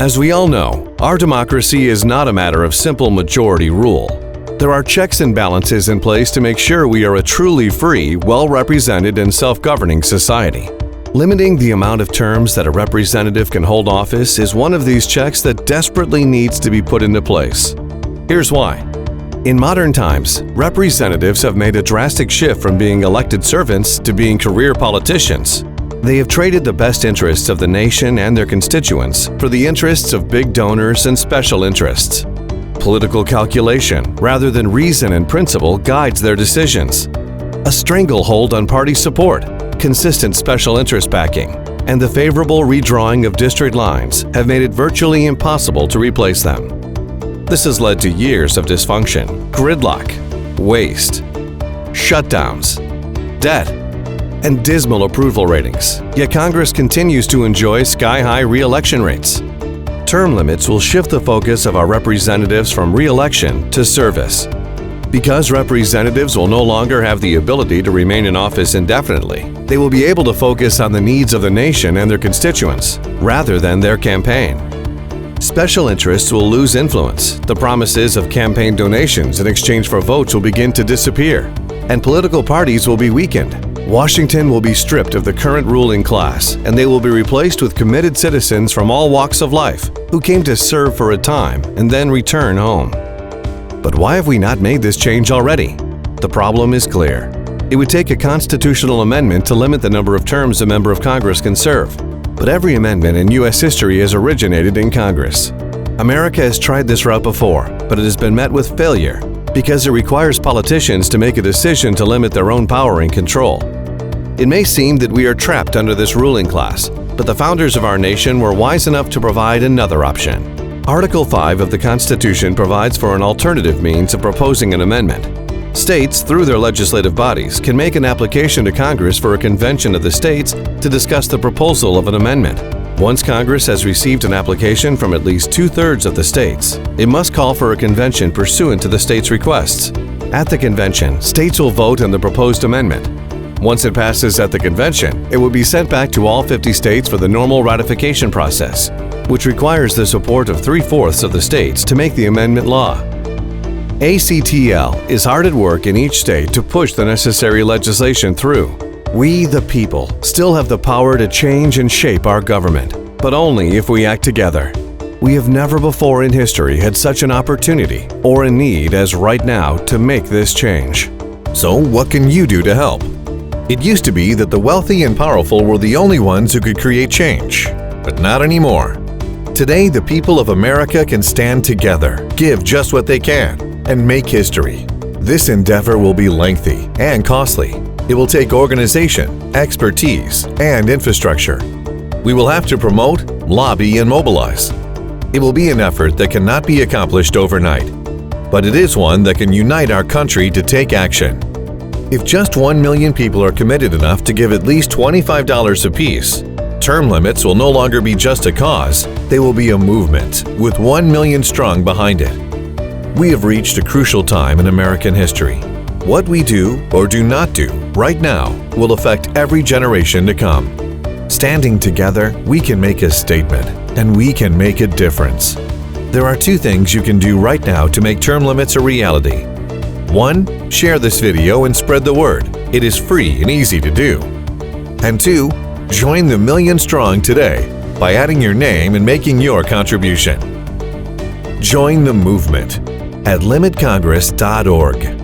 As we all know, our democracy is not a matter of simple majority rule. There are checks and balances in place to make sure we are a truly free, well-represented, and self-governing society. Limiting the amount of terms that a representative can hold office is one of these checks that desperately needs to be put into place. Here's why. In modern times, representatives have made a drastic shift from being elected servants to being career politicians. They have traded the best interests of the nation and their constituents for the interests of big donors and special interests. Political calculation, rather than reason and principle, guides their decisions. A stranglehold on party support, consistent special interest backing, and the favorable redrawing of district lines have made it virtually impossible to replace them. This has led to years of dysfunction, gridlock, waste, shutdowns, debt, and dismal approval ratings. Yet Congress continues to enjoy sky-high re-election rates. Term limits will shift the focus of our representatives from re-election to service. Because representatives will no longer have the ability to remain in office indefinitely, they will be able to focus on the needs of the nation and their constituents, rather than their campaign. Special interests will lose influence, the promises of campaign donations in exchange for votes will begin to disappear, and political parties will be weakened. Washington will be stripped of the current ruling class, and they will be replaced with committed citizens from all walks of life who came to serve for a time and then return home. But why have we not made this change already? The problem is clear. It would take a constitutional amendment to limit the number of terms a member of Congress can serve. But every amendment in U.S. history has originated in Congress. America has tried this route before, but it has been met with failure because it requires politicians to make a decision to limit their own power and control. It may seem that we are trapped under this ruling class, but the founders of our nation were wise enough to provide another option. Article 5 of the Constitution provides for an alternative means of proposing an amendment. States, through their legislative bodies, can make an application to Congress for a convention of the states to discuss the proposal of an amendment. Once Congress has received an application from at least 2/3 of the states, it must call for a convention pursuant to the state's requests. At the convention, states will vote on the proposed amendment. Once it passes at the convention, it will be sent back to all 50 states for the normal ratification process, which requires the support of 3/4 of the states to make the amendment law. ACTL is hard at work in each state to push the necessary legislation through. We, the people, still have the power to change and shape our government, but only if we act together. We have never before in history had such an opportunity or a need as right now to make this change. So what can you do to help? It used to be that the wealthy and powerful were the only ones who could create change, but not anymore. Today, the people of America can stand together, give just what they can, and make history. This endeavor will be lengthy and costly. It will take organization, expertise, and infrastructure. We will have to promote, lobby, and mobilize. It will be an effort that cannot be accomplished overnight, but it is one that can unite our country to take action. If just 1 million people are committed enough to give at least $25 apiece, term limits will no longer be just a cause, they will be a movement with 1 million strong behind it. We have reached a crucial time in American history. What we do or do not do right now will affect every generation to come. Standing together, we can make a statement, and we can make a difference. There are 2 things you can do right now to make term limits a reality. 1. Share this video and spread the word. It is free and easy to do. And 2. Join the million strong today by adding your name and making your contribution. Join the movement at limitcongress.org.